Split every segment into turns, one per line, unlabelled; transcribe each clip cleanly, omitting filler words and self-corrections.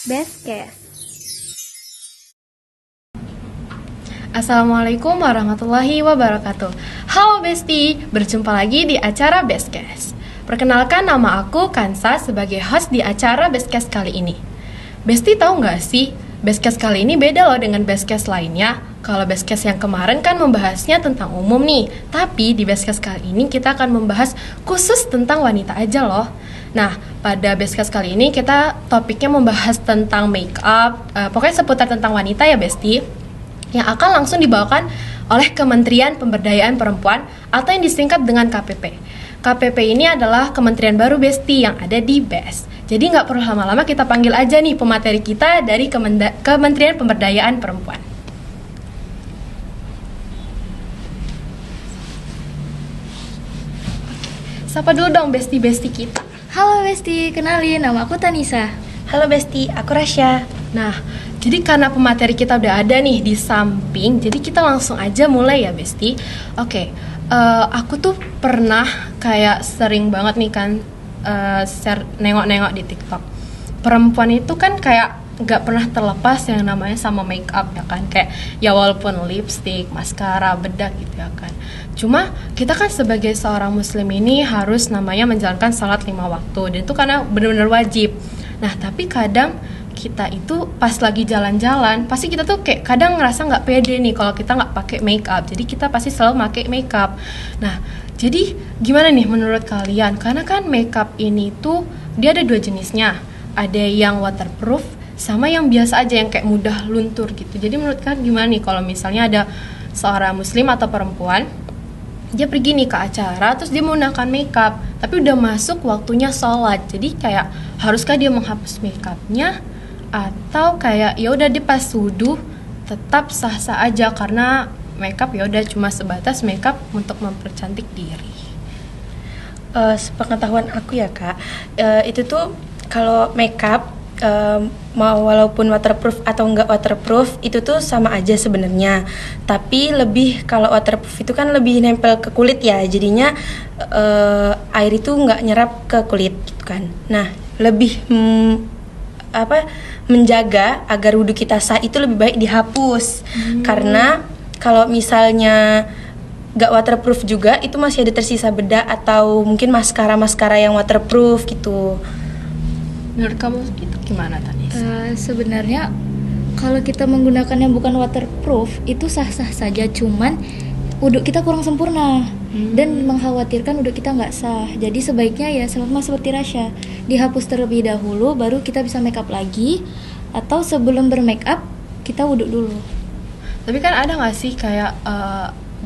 Bestcast.
Assalamualaikum warahmatullahi wabarakatuh. Halo Besti, berjumpa lagi di acara Bestcast. Perkenalkan, nama aku Kansa sebagai host di acara Bestcast kali ini. Besti tahu nggak sih, Bestcast kali ini beda loh dengan Bestcast lainnya. Kalau Bestcast yang kemarin kan membahasnya tentang umum nih, tapi di Bestcast kali ini kita akan membahas khusus tentang wanita aja loh. Nah, pada Bestcast kali ini kita topiknya membahas tentang make up, pokoknya seputar tentang wanita ya Besti, yang akan langsung dibawakan oleh Kementerian Pemberdayaan Perempuan atau yang disingkat dengan KPP. KPP ini adalah kementerian baru Besti yang ada di BES. Jadi nggak perlu lama-lama, kita panggil aja nih pemateri kita dari Kementerian Pemberdayaan Perempuan. Sapa dulu dong Besti-Besti kita.
Halo Besti, kenalin, nama aku Tanisa.
Halo Besti, aku Rasya.
Nah, jadi karena pemateri kita udah ada nih di samping, jadi kita langsung aja mulai ya Besti. Oke, aku tuh pernah kayak sering banget nih kan share nengok-nengok di TikTok. Perempuan itu kan kayak nggak pernah terlepas yang namanya sama make up ya kan, kayak ya walaupun lipstick, maskara, bedak gitu ya kan. Cuma kita kan sebagai seorang muslim ini harus namanya menjalankan salat 5 waktu, dan itu karena benar-benar wajib. Nah tapi kadang kita itu pas lagi jalan-jalan, pasti kita tuh kayak kadang ngerasa nggak pede nih kalau kita nggak pakai make up. Jadi kita pasti selalu pakai make up. Nah jadi gimana nih menurut kalian? Karena kan make up ini tuh dia ada 2 jenisnya, ada yang waterproof sama yang biasa aja yang kayak mudah luntur gitu. Jadi menurut kalian gimana nih kalau misalnya ada seorang muslim atau perempuan, dia pergi nih ke acara terus dia menggunakan makeup tapi udah masuk waktunya sholat, jadi kayak haruskah dia menghapus makeupnya atau kayak ya udah dia pas wudu tetap sah-sah aja karena makeup ya udah cuma sebatas makeup untuk mempercantik diri.
Sepengetahuan aku ya Kak, itu tuh kalau makeup mau walaupun waterproof atau enggak waterproof itu tuh sama aja sebenarnya. Tapi lebih kalau waterproof itu kan lebih nempel ke kulit ya, jadinya air itu enggak nyerap ke kulit gitu kan. Nah lebih menjaga agar wudhu kita sah itu lebih baik dihapus. Karena kalau misalnya enggak waterproof juga itu masih ada tersisa bedak atau mungkin maskara yang waterproof gitu.
Menurut kamu itu gimana Tanis?
Sebenarnya kalau kita menggunakan yang bukan waterproof itu sah-sah saja, cuman wudhu kita kurang sempurna dan mengkhawatirkan wudhu kita nggak sah. Jadi sebaiknya ya sama seperti Rasya, dihapus terlebih dahulu baru kita bisa make up lagi, atau sebelum bermake up kita wudhu dulu.
Tapi kan ada nggak sih kayak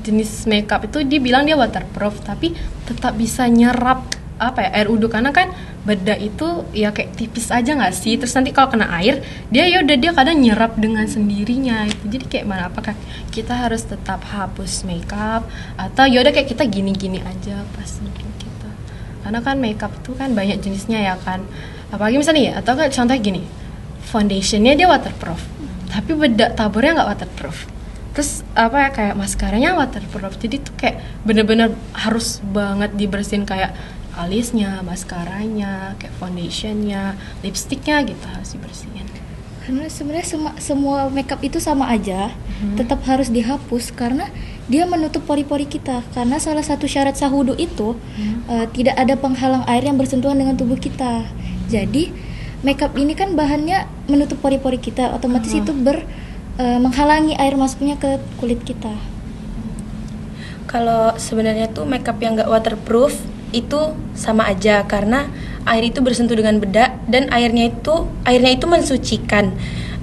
jenis makeup itu dibilang dia waterproof tapi tetap bisa nyerap air wudhu, karena kan bedak itu ya kayak tipis aja nggak sih, terus nanti kalau kena air dia kadang nyerap dengan sendirinya itu. Jadi kayak mana, apakah kita harus tetap hapus makeup atau yaudah kayak kita gini-gini aja pas mungkin kita, karena kan makeup itu kan banyak jenisnya ya kan, apalagi misalnya ya, atau kan contoh gini, foundationnya dia waterproof tapi bedak taburnya nggak waterproof, terus kayak maskaranya waterproof, jadi tuh kayak bener-bener harus banget dibersihin kayak alisnya, maskaranya, kayak foundationnya, lipstiknya gitu harus dibersihin.
Karena sebenarnya semua makeup itu sama aja, tetap harus dihapus karena dia menutup pori-pori kita. Karena salah satu syarat sah wudhu itu tidak ada penghalang air yang bersentuhan dengan tubuh kita. Jadi makeup ini kan bahannya menutup pori-pori kita, otomatis itu menghalangi air masuknya ke kulit kita.
Kalau sebenarnya tuh makeup yang nggak waterproof itu sama aja karena air itu bersentuh dengan bedak dan airnya itu mensucikan.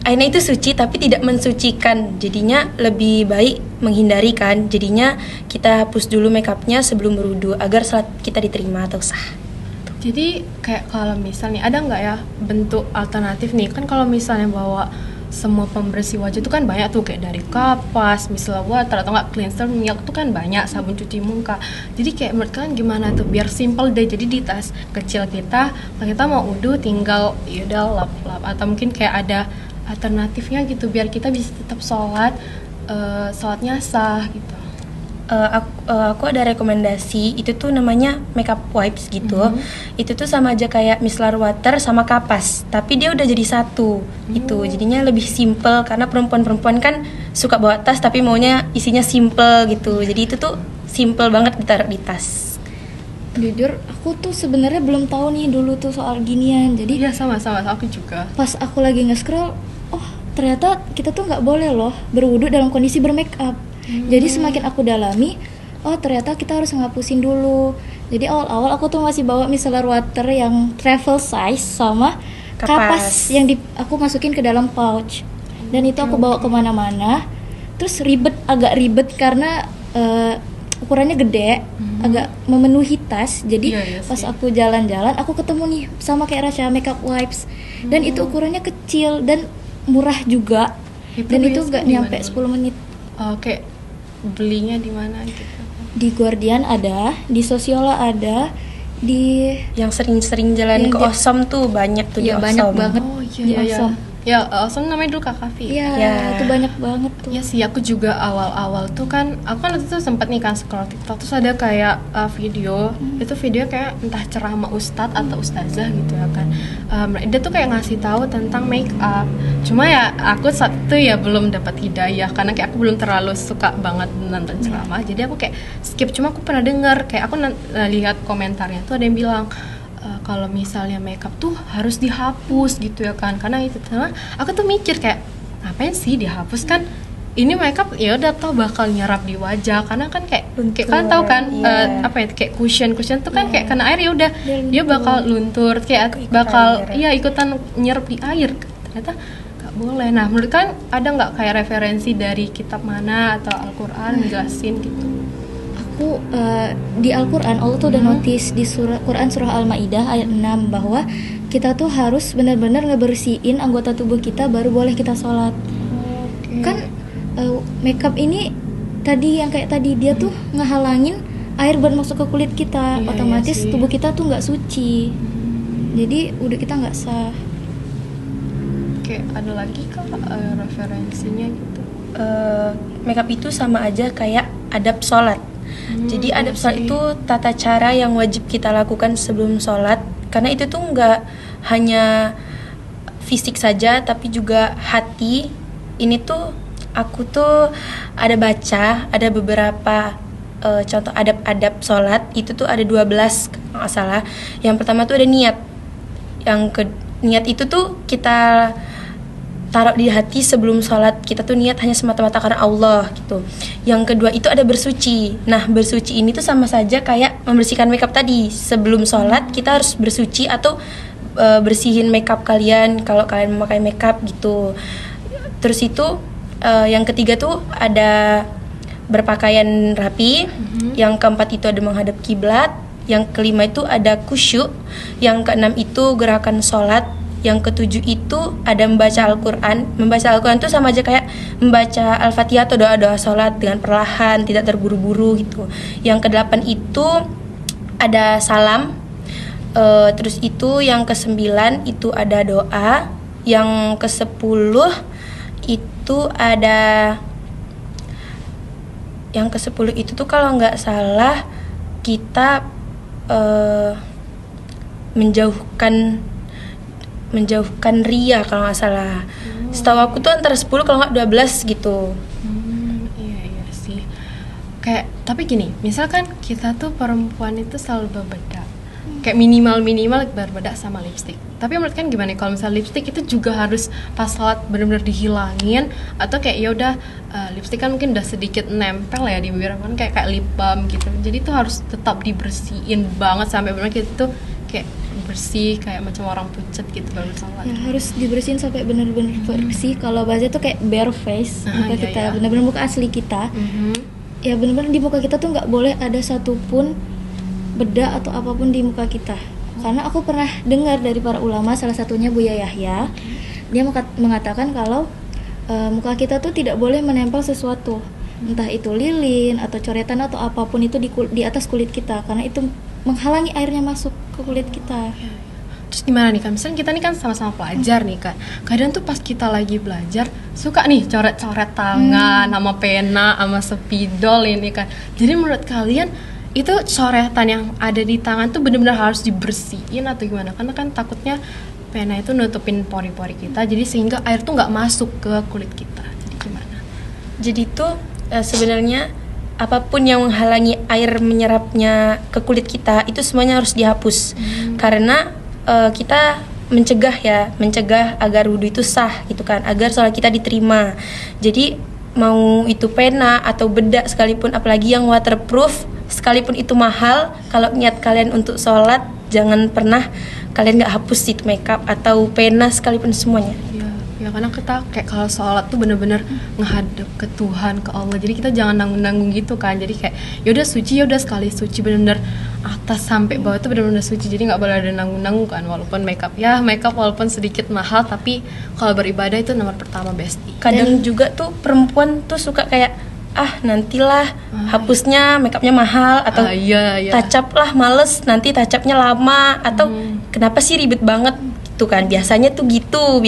Airnya itu suci tapi tidak mensucikan. Jadinya lebih baik menghindari kan. Jadinya kita hapus dulu makeupnya sebelum berwudu agar salat kita diterima atau sah.
Jadi kayak kalau misalnya ada nggak ya bentuk alternatif nih, kan kalau misalnya bawa semua pembersih wajah itu kan banyak tuh, kayak dari kapas, micellar water atau nggak cleanser minyak tuh kan banyak, sabun cuci muka. Jadi kayak menurut kalian gimana tuh biar simple deh, jadi di tas kecil kita kalau kita mau wudhu tinggal yaudah lap-lap, atau mungkin kayak ada alternatifnya gitu biar kita bisa tetap sholatnya sah gitu.
aku ada rekomendasi, itu tuh namanya makeup wipes gitu. Itu tuh sama aja kayak micellar water sama kapas, tapi dia udah jadi satu gitu. Jadinya lebih simple karena perempuan-perempuan kan suka bawa tas tapi maunya isinya simple gitu. Jadi itu tuh simple banget ditaruh di tas.
Jujur aku tuh sebenarnya belum tahu nih dulu tuh soal ginian. Jadi
Iya sama-sama aku juga.
pas aku lagi nge-scroll, oh ternyata kita tuh nggak boleh loh berwudu dalam kondisi bermake up. Jadi semakin aku dalami, oh ternyata kita harus ngapusin dulu. Jadi awal-awal aku tuh masih bawa micellar water yang travel size sama kapas yang aku masukin ke dalam pouch. Dan itu aku bawa kemana-mana. Terus agak ribet karena ukurannya gede, agak memenuhi tas. Jadi
Iya
pas
sih.
aku jalan-jalan, aku ketemu nih sama kayak Rasya makeup wipes. Dan itu ukurannya kecil dan murah juga. Dan itu
biasanya
gak
di
nyampe
mana?
10 menit.
Oke, belinya di mana gitu?
Di Guardian ada, di Sosiola ada, di
Yang sering-sering jalan
Yang
ke
di-
Osom tuh banyak tuh di
ya banyak
Osom.
banget
Oh
di
iya
Awesome.
Ya, Awesome namanya dulu Kak Kavi.
Iya,
Ya.
itu banyak banget tuh.
Iya sih, aku juga awal-awal tuh kan, aku kan waktu itu sempat nih kan scroll TikTok, terus ada kayak video, itu video kayak entah ceramah ustadz atau ustazah gitu ya kan. Dia tuh kayak ngasih tahu tentang make up. Cuma ya aku saat itu ya belum dapat hidayah karena kayak aku belum terlalu suka banget nonton ceramah. Jadi aku kayak skip. Cuma aku pernah dengar kayak aku lihat komentarnya tuh ada yang bilang kalau misalnya makeup tuh harus dihapus gitu ya kan, karena itu sama aku tuh mikir kayak ngapain sih dihapus, kan ini makeup ya udah tau bakal nyerap di wajah, karena kan kayak kan tahu kan
Iya.
apa ya kayak cushion tuh kan kayak kena air ya udah
Dia
dia bakal luntur kayak
Ikutan
bakal
air.
ikutan nyerap di air. Ternyata nggak boleh. Nah menurut kan ada nggak kayak referensi dari kitab mana atau Al-Quran ngejelasin gitu?
Aku di Al-Quran Allah tuh udah notice di Quran surah Al-Maidah ayat 6 bahwa kita tuh harus benar-benar ngebersihin anggota tubuh kita baru boleh kita sholat. Kan makeup ini tadi yang kayak tadi dia tuh ngehalangin air buat masuk ke kulit kita.
Iya,
Otomatis
iya sih.
tubuh kita tuh nggak suci. Jadi udah kita nggak sah.
Kayak ada lagi kak referensinya gitu?
Makeup itu sama aja kayak adab sholat. Jadi adab sholat
sih.
itu tata cara yang wajib kita lakukan sebelum sholat. Karena itu tuh nggak hanya fisik saja, tapi juga hati. Ini tuh aku tuh ada baca, ada beberapa contoh adab-adab sholat. Itu tuh ada 12 kalau nggak salah. Yang pertama tuh ada niat. Niat itu tuh kita taruh di hati sebelum sholat. Kita tuh niat hanya semata-mata karena Allah gitu. Yang kedua itu ada bersuci. Nah bersuci ini tuh sama saja kayak membersihkan makeup tadi. Sebelum sholat kita harus bersuci atau bersihin makeup kalian kalau kalian memakai makeup gitu. Terus itu yang ketiga tuh ada berpakaian rapi. Yang keempat itu ada menghadap kiblat. Yang kelima itu ada khusyuk. Yang keenam itu gerakan sholat. Yang ketujuh itu ada membaca Al-Quran. Membaca Al-Quran itu sama aja kayak membaca Al-Fatihah atau doa-doa sholat dengan perlahan, tidak terburu-buru gitu. Yang kedelapan itu ada salam. Terus itu yang kesembilan itu ada doa. Yang kesepuluh itu ada, yang kesepuluh itu tuh kalau nggak salah kita menjauhkan ria kalau nggak salah. Setahu aku tuh antara 10 kalau nggak 12 gitu.
Iya sih. Kayak tapi gini, misalkan kita tuh perempuan itu selalu berbedak. Kayak minimal berbedak sama lipstick. Tapi menurut kan gimana kalau misalnya lipstick itu juga harus pas sholat benar-benar dihilangin, atau kayak ya udah lipstick kan mungkin udah sedikit nempel ya di bibir kan kayak lip balm gitu. Jadi tuh harus tetap dibersihin banget sampai benar kita tuh kayak bersih kayak macam orang pucat gitu baru sholat.
Ya, harus dibersihin sampai benar-benar bersih. Kalau bahasa tuh kayak bare face, muka
iya,
kita
iya.
benar-benar muka asli kita. Ya benar-benar di muka kita tuh nggak boleh ada satupun bedak atau apapun di muka kita. Karena aku pernah dengar dari para ulama, salah satunya Buya Yahya, dia mengatakan kalau muka kita tuh tidak boleh menempel sesuatu, entah itu lilin atau coretan atau apapun itu di atas kulit kita, karena itu menghalangi airnya masuk ke kulit kita.
Terus gimana nih kan, misalnya kita nih kan sama-sama pelajar nih kan, kadang tuh pas kita lagi belajar suka nih coret-coret tangan sama pena sama spidol ini kan. Jadi menurut kalian itu coretan yang ada di tangan tuh benar-benar harus dibersihin atau gimana? Karena kan takutnya pena itu nutupin pori-pori kita, jadi sehingga air tuh nggak masuk ke kulit kita. Jadi gimana?
Jadi tuh sebenarnya apapun yang menghalangi air menyerapnya ke kulit kita itu semuanya harus dihapus. Karena kita mencegah agar wudhu itu sah gitu kan, agar sholat kita diterima. Jadi mau itu pena atau bedak sekalipun, apalagi yang waterproof, sekalipun itu mahal, kalau niat kalian untuk sholat jangan pernah kalian nggak hapus itu makeup atau pena sekalipun semuanya.
Ya karena kita kayak kalau sholat tuh bener-bener ngehadap ke Tuhan, ke Allah. Jadi kita jangan nanggung-nanggung gitu kan. Jadi kayak yaudah suci, yaudah sekali suci, bener-bener atas sampai bawah tuh bener-bener suci. Jadi nggak boleh ada nanggung-nanggung kan. Walaupun makeup walaupun sedikit mahal, tapi kalau beribadah itu nomor pertama bestie.
Kadang juga tuh perempuan tuh suka kayak nantilah hapusnya makeupnya mahal, atau
iya.
touch up lah males, nanti touch upnya lama, atau kenapa sih ribet banget gitu kan. Biasanya tuh gitu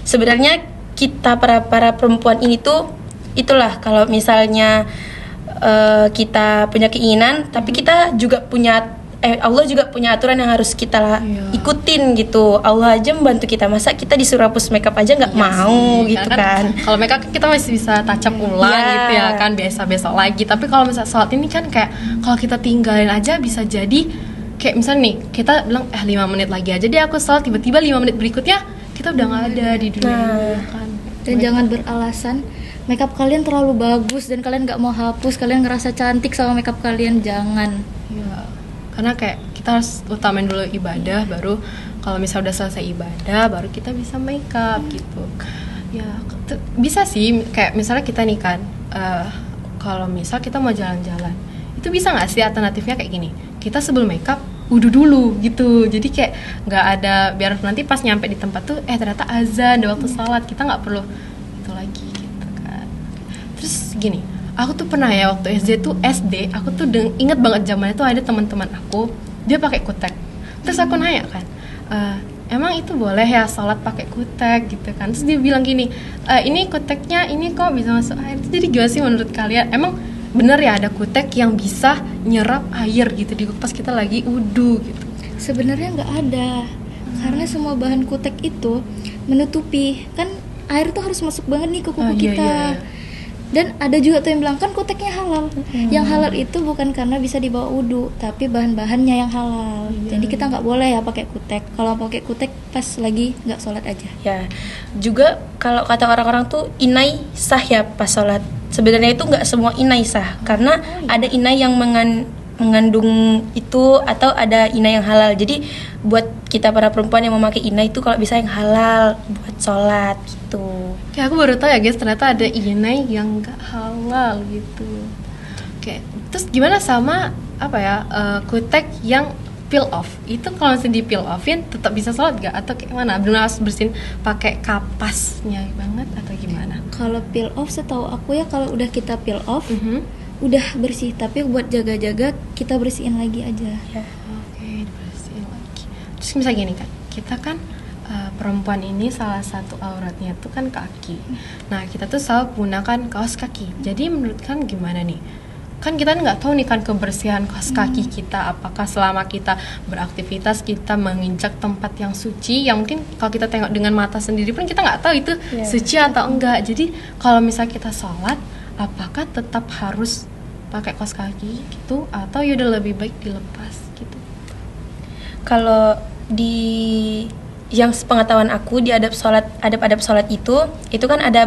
sebenarnya kita para perempuan ini tuh itulah, kalau misalnya kita punya keinginan, tapi kita juga punya Allah juga punya aturan yang harus kita ikutin gitu. Allah aja membantu kita, masa kita disuruh hapus makeup aja nggak mau sih, gitu kan.
Kalau makeup kita masih bisa touch up ulang gitu ya kan, besok lagi. Tapi kalau misalnya sholat ini kan kayak kalau kita tinggalin aja bisa jadi kayak misalnya nih kita bilang 5 menit lagi aja deh aku sholat, tiba-tiba 5 menit berikutnya kita udah nggak ada di dunia ini kan.
Dan jangan beralasan makeup kalian terlalu bagus dan kalian nggak mau hapus, kalian ngerasa cantik sama makeup kalian, jangan.
Ya, karena kayak kita harus utamain dulu ibadah, baru kalau misalnya udah selesai ibadah baru kita bisa makeup gitu. Ya bisa sih, kayak misalnya kita nih kan kalau misal kita mau jalan-jalan, itu bisa nggak sih alternatifnya kayak gini, kita sebelum makeup wudhu dulu gitu. Jadi kayak nggak ada, biar nanti pas nyampe di tempat tuh ternyata azan, udah waktu salat, kita nggak perlu itu lagi gitu kan. Terus gini, aku tuh pernah ya waktu SD aku tuh inget banget zaman itu ada teman-teman aku dia pakai kutek. Terus aku nanya kan, emang itu boleh ya sholat pakai kutek gitu kan? Terus dia bilang gini, ini kuteknya ini kok bisa masuk air. Jadi gimana sih menurut kalian? Emang bener ya ada kutek yang bisa nyerap air gitu di pas kita lagi wudu gitu?
Sebenarnya nggak ada, karena semua bahan kutek itu menutupi, kan air tuh harus masuk banget nih ke kuku kita. Iya. Dan ada juga tuh yang bilang kan kuteknya halal. Yang halal itu bukan karena bisa dibawa wudu, tapi bahan-bahannya yang halal. Jadi kita nggak boleh ya pakai kutek. Kalau pakai kutek pas lagi nggak sholat aja. Ya,
juga kalau kata orang-orang tuh inai sah ya pas sholat. Sebenarnya itu nggak semua inai sah, karena ada inai yang mengandung itu, atau ada inai yang halal. Jadi buat kita para perempuan yang memakai inai itu kalau bisa yang halal buat sholat gitu.
Kayak aku baru tahu ya guys, ternyata ada inai yang nggak halal gitu. Oke, terus gimana sama kutek yang peel off? Itu kalau misalnya di peel offin tetap bisa sholat nggak? Atau kayak mana? Benar harus bersihin pakai kapasnya banget atau gimana?
Kalau peel off setahu aku ya, kalau udah kita peel off udah bersih, tapi buat jaga-jaga kita bersihin lagi aja.
Ya. Oke, dibersihin lagi. Terus misalnya gini kan, kita kan perempuan ini salah satu auratnya tuh kan kaki. Nah kita tuh selalu gunakan kaos kaki. Jadi menurut kan gimana nih? Kan kita nggak tahu nih kan kebersihan kaos kaki kita, apakah selama kita beraktivitas kita menginjak tempat yang suci, yang mungkin kalau kita tengok dengan mata sendiri pun kita nggak tahu itu suci atau enggak. Jadi kalau misalnya kita sholat, apakah tetap harus pakai kaos kaki gitu, atau yaudah lebih baik dilepas gitu?
Kalau di yang sepengetahuan aku di adab sholat itu kan ada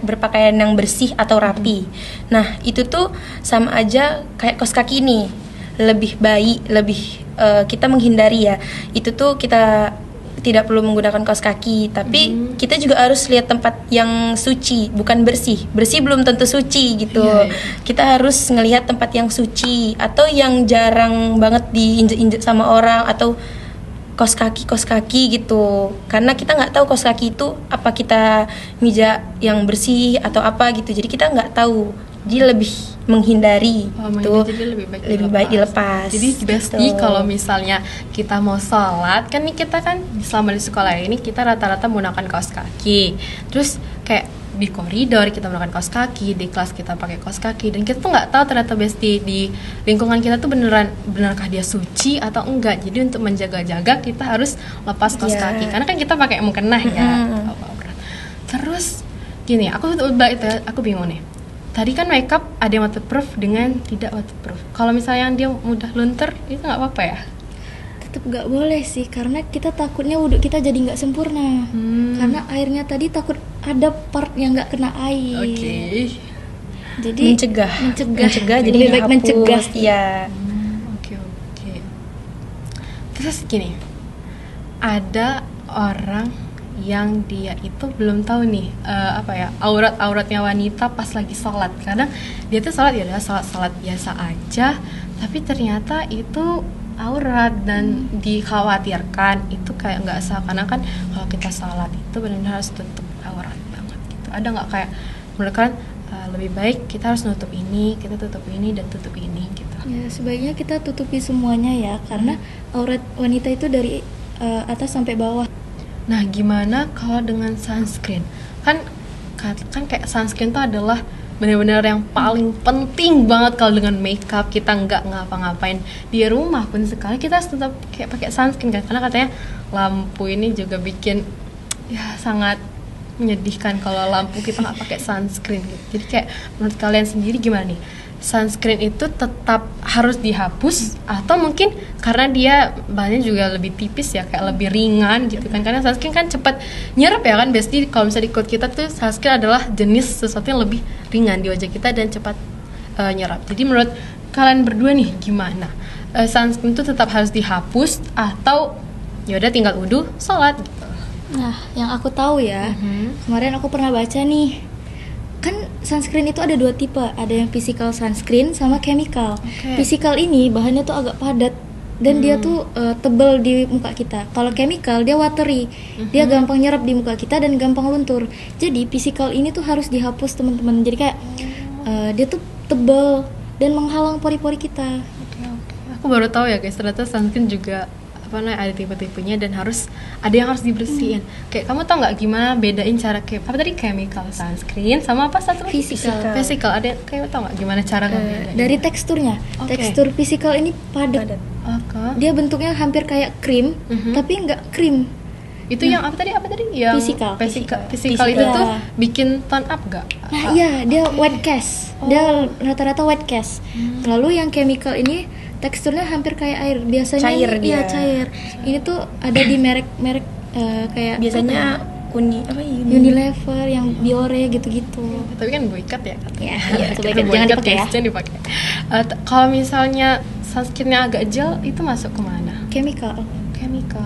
berpakaian yang bersih atau rapi. Nah itu tuh sama aja kayak kaos kaki ini, lebih baik, kita menghindari ya. Itu tuh kita tidak perlu menggunakan kaos kaki, tapi kita juga harus lihat tempat yang suci, bukan bersih belum tentu suci gitu. Kita harus ngelihat tempat yang suci, atau yang jarang banget diinjek-injek sama orang, atau kaos kaki gitu, karena kita nggak tahu kaos kaki itu apa kita mijak yang bersih atau apa gitu, jadi kita nggak tahu Jadi lebih menghindari
jadi lebih
baik dilepas.
Jadi Besti, kalau misalnya kita mau sholat kan nih, kita kan selama di sekolah ini kita rata-rata menggunakan kaos kaki. Terus kayak di koridor kita menggunakan kaos kaki, di kelas kita pakai kaos kaki, dan kita tuh nggak tahu ternyata Besti di lingkungan kita tuh benarkah dia suci atau enggak. Jadi untuk menjaga-jaga kita harus lepas kaos kaki, karena kan kita pakai mukena ya. Terus gini, aku bingung nih. Tadi kan makeup ada yang waterproof dengan tidak waterproof. Kalau misalnya yang dia mudah luntur, itu nggak apa-apa ya?
Tetap nggak boleh sih, karena kita takutnya wudhu kita jadi nggak sempurna. Karena airnya tadi takut ada part yang nggak kena air.
Oke.
Jadi
mencegah jadi
lebih baik
dihapus.
mencegah.
Iya.
Oke. Terus gini, ada orang yang dia itu belum tahu nih auratnya wanita pas lagi sholat. Kadang dia tuh sholat ya udah sholat biasa aja, tapi ternyata itu aurat dan dikhawatirkan itu kayak nggak sah, karena kan kalau kita sholat itu benar-benar harus tutup aurat banget gitu. Ada nggak kayak menurut kalian lebih baik kita harus nutup ini, kita tutup ini dan tutup ini gitu?
Ya sebaiknya kita tutupi semuanya ya, karena aurat wanita itu dari atas sampai bawah.
Nah, gimana kalau dengan sunscreen? Kan kayak sunscreen itu adalah benar-benar yang paling penting banget kalau dengan makeup. Kita nggak ngapa-ngapain di rumah pun sekali kita harus tetap kayak pakai sunscreen kan, karena katanya lampu ini juga bikin ya sangat menyedihkan kalau lampu kita nggak pakai sunscreen gitu. Jadi kayak menurut kalian sendiri gimana nih? Sunscreen itu tetap harus dihapus atau mungkin karena dia bahannya juga lebih tipis ya, kayak lebih ringan gitu kan, karena sunscreen kan cepat nyerap ya kan Besti. Kalau misalnya di quote kita tuh sunscreen adalah jenis sesuatu yang lebih ringan di wajah kita dan cepat nyerap. Jadi menurut kalian berdua nih gimana? Sunscreen itu tetap harus dihapus atau ya udah tinggal wudu sholat gitu?
Nah, yang aku tahu ya, kemarin aku pernah baca nih, kan sunscreen itu ada 2 tipe, ada yang physical sunscreen sama chemical. Physical ini bahannya tuh agak padat dan dia tuh tebal di muka kita. Kalau chemical dia watery, dia gampang nyerap di muka kita dan gampang luntur. Jadi physical ini tuh harus dihapus teman-teman. Jadi kayak dia tuh tebal dan menghalang pori-pori kita.
Aku baru tahu ya guys, ternyata sunscreen juga ada tipe-tipenya dan ada yang harus dibersihin. Kayak kamu tau nggak gimana bedain cara chemical sunscreen sama apa satu physical? Ada kayak tau nggak gimana cara ngebedain?
Dari teksturnya. Tekstur physical ini padat. Dia bentuknya hampir kayak krim, tapi nggak krim.
Itu yang apa tadi? Yang physical itu tuh bikin tone up gak?
Nah iya, dia white cast. Dia rata-rata white cast. Lalu yang chemical ini teksturnya hampir kayak air. Biasanya cair. Ini tuh ada di merek kayak
biasanya
Unilever, yang Biore gitu-gitu.
Tapi kan boycott ya katanya.
Iya, sebaiknya jangan dipakai ya.
Jangan dipakai. Kalau misalnya sunscreennya agak gel itu masuk kemana?
Chemical.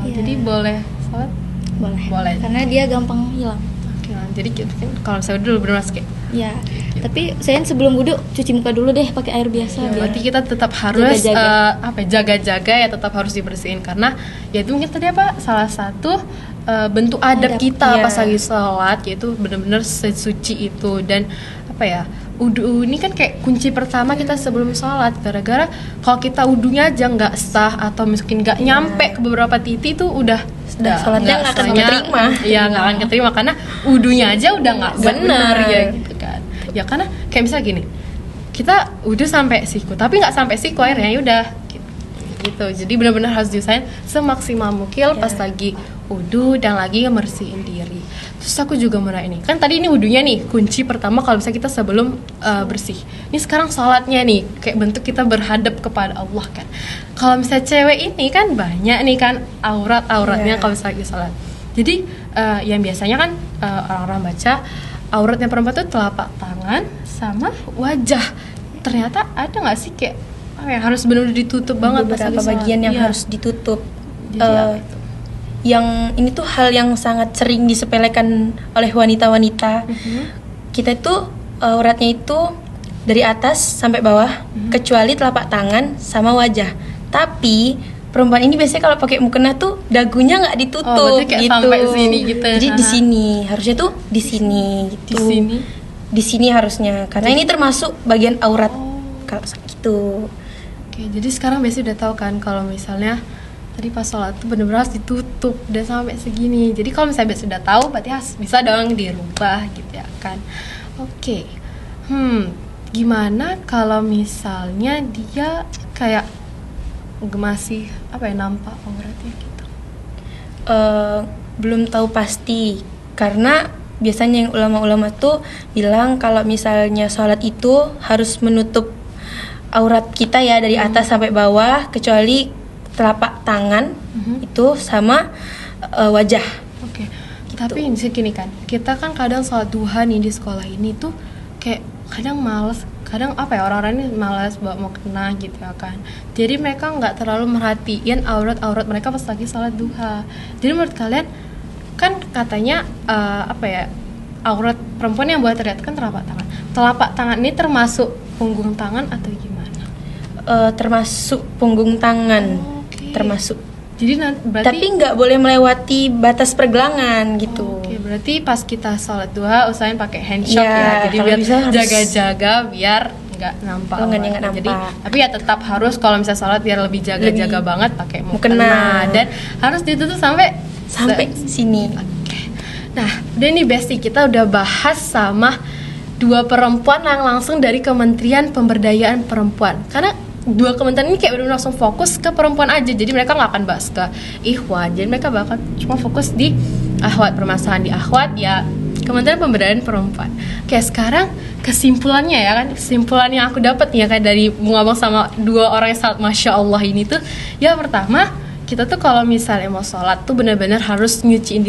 Yeah. Jadi boleh sholat? Boleh.
Karena dia gampang hilang.
Jadi kalau saya dulu benar kayak
ya, tapi saya sebelum wudhu cuci muka dulu deh pakai air biasa.
Berarti kita tetap harus jaga-jaga ya, tetap harus dibersihin, karena ya itu mungkin tadi salah satu bentuk adab kita pas lagi sholat, yaitu benar-benar sesuci itu. Dan wudhu ini kan kayak kunci pertama kita sebelum sholat. Gara-gara kalau kita wudhunya aja nggak sah atau mungkin nggak nyampe ke beberapa titik tuh udah
sholatnya nggak akan keterima.
Iya, nggak akan keterima karena wudhunya aja udah nggak benar ya gitu kan. Ya karena kayak misalnya gini, kita wudhu sampai siku tapi nggak sampai siku airnya, ya udah gitu. Jadi benar-benar harus diusahain semaksimal mungkin pas lagi wudhu dan lagi bersihin diri. Terus aku juga merasa ini, kan tadi ini wudhunya nih kunci pertama kalau misalnya kita sebelum bersih. Ini sekarang sholatnya nih, kayak bentuk kita berhadap kepada Allah kan. Kalau misalnya cewek ini kan banyak nih kan auratnya kalau misalnya sholat. Jadi yang biasanya kan orang-orang baca auratnya perempuan itu telapak tangan sama wajah. Ternyata ada nggak sih kayak yang harus benar-benar ditutup banget?
Beberapa bagian yang harus ditutup. Yang ini tuh hal yang sangat sering disepelekan oleh wanita-wanita. Kita itu auratnya itu dari atas sampai bawah, kecuali telapak tangan sama wajah. Tapi perempuan ini biasanya kalau pakai mukena tuh dagunya nggak ditutup
kayak
gitu.
Sampai sini gitu.
Jadi di sini harusnya tuh di sini gitu.
Di sini.
di sini harusnya, karena ini termasuk bagian aurat kalau gitu.
Oke, jadi sekarang Besti udah tahu kan kalau misalnya tadi pas sholat tuh bener-bener harus ditutup dan sampai segini. Jadi kalau misalnya Besti udah tahu, berarti bisa dong dirubah gitu ya kan. Oke, gimana kalau misalnya dia kayak masih nampak auratnya gitu?
Belum tahu pasti, karena biasanya yang ulama-ulama tuh bilang kalau misalnya sholat itu harus menutup aurat kita ya dari atas sampai bawah, kecuali telapak tangan itu sama wajah.
Oke. Gitu. Tapi gini kan, kita kan kadang sholat duha nih di sekolah ini tuh kayak kadang males, kadang orang-orang ini malas mau kena gitu ya kan. Jadi mereka nggak terlalu merhatiin aurat mereka pas lagi sholat duha. Jadi menurut kalian kan katanya aurat perempuan yang boleh terlihat kan telapak tangan. Telapak tangan ini termasuk punggung tangan atau gimana?
Termasuk punggung tangan. Termasuk.
Jadi berarti
tapi nggak boleh melewati batas pergelangan gitu.
Oke, berarti pas kita sholat duha usahain pakai handshake ya. Jadi biar jaga-jaga biar nggak nampak. Jadi tapi ya tetap harus kalau misalnya sholat biar lebih jaga-jaga banget pakai mukena dan harus ditutup sampai
sini.
Oke. Nah, udah nih Besti, kita udah bahas sama 2 perempuan yang langsung dari Kementerian Pemberdayaan Perempuan. Karena 2 kementerian ini kayak benar-benar langsung fokus ke perempuan aja, jadi mereka nggak akan bahas ke ikhwan, jadi mereka bakal cuma fokus di akhwat, permasalahan di akhwat ya Kementerian Pemberdayaan Perempuan. Oke, sekarang kesimpulannya ya kan, kesimpulan yang aku dapat nih ya kayak dari ngomong sama 2 orang yang sangat masya Allah ini tuh, ya pertama kita tuh kalau misalnya mau sholat tuh benar-benar harus nyuciin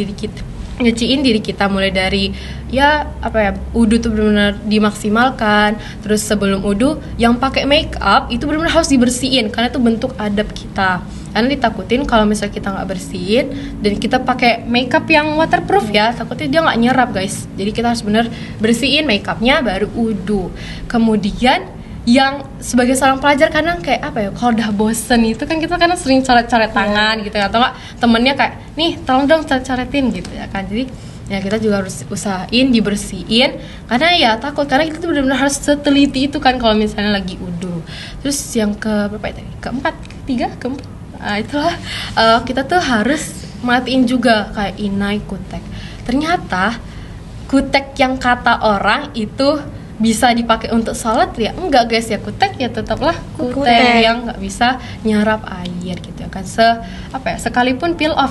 diri kita mulai dari wudu tuh benar-benar dimaksimalkan. Terus sebelum wudu yang pakai make up itu benar-benar harus dibersihin karena itu bentuk adab kita. Karena ditakutin kalau misalnya kita nggak bersihin dan kita pakai make up yang waterproof ya, takutnya dia nggak nyerap guys. Jadi kita harus benar bersihin make upnya baru wudu. Kemudian yang sebagai seorang pelajar kadang kayak kalau udah bosen itu kan kita kadang sering coret-coret tangan gitu ya, atau enggak temennya kayak nih tolong dong coret-coretin gitu ya kan. Jadi ya kita juga harus usahain dibersihin karena ya takut, karena kita tuh benar-benar harus seteliti itu kan kalau misalnya lagi wudu. Terus yang keempat itulah kita tuh harus matiin juga kayak inai, kutek. Ternyata kutek yang kata orang itu bisa dipakai untuk sholat ya enggak guys, ya kutek ya tetaplah kutek yang nggak bisa nyerap air gitu ya kan. Sekalipun peel off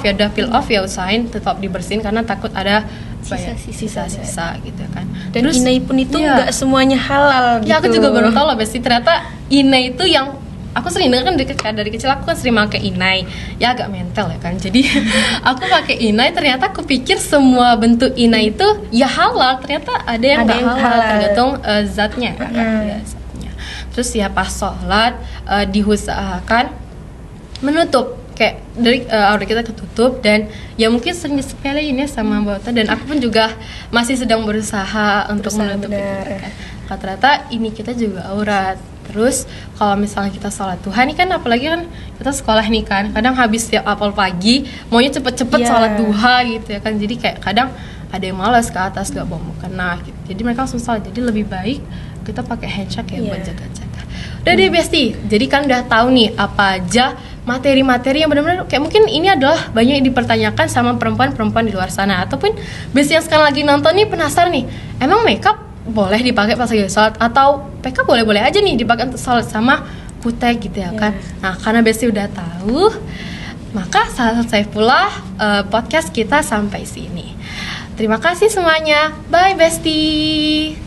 ya usahain tetap dibersihin karena takut ada sisa-sisa gitu ya kan.
Dan terus, inai pun itu nggak semuanya halal gitu.
Ya aku juga baru tahu loh Besti, ternyata inai itu yang aku sering dengar kan dari kecil aku kan sering pakai inai, ya agak mental ya kan. Jadi aku pakai inai, ternyata aku pikir semua bentuk inai itu ya halal, ternyata ada yang nggak halal tergantung zatnya kan. Zatnya. Terus ya pas sholat diusahakan menutup kayak dari aurat kita ketutup, dan ya mungkin sering disepelein ya sama Mbak Ota, dan aku pun juga masih sedang berusaha untuk menutup itu kan. Ternyata ini kita juga aurat. Terus kalau misalnya kita sholat duha nih kan, apalagi kan kita sekolah nih kan, kadang habis tiap apel pagi maunya cepet-cepet sholat duha gitu ya kan. Jadi kayak kadang ada yang malas ke atas gak bawa mukena gitu, jadi mereka langsung sholat. Jadi lebih baik kita pakai handshake ya buat jaga-jaga. Udah deh Besti, jadi kan udah tahu nih apa aja materi-materi yang benar-benar kayak mungkin ini adalah banyak yang dipertanyakan sama perempuan-perempuan di luar sana, ataupun Besti yang sekarang lagi nonton nih penasaran nih, emang makeup boleh dipakai pas lagi sholat atau PK boleh-boleh aja nih dipakai untuk sholat sama kutek gitu ya kan. Nah karena Besti udah tahu, maka selesai pula podcast kita sampai sini. Terima kasih semuanya, bye Besti.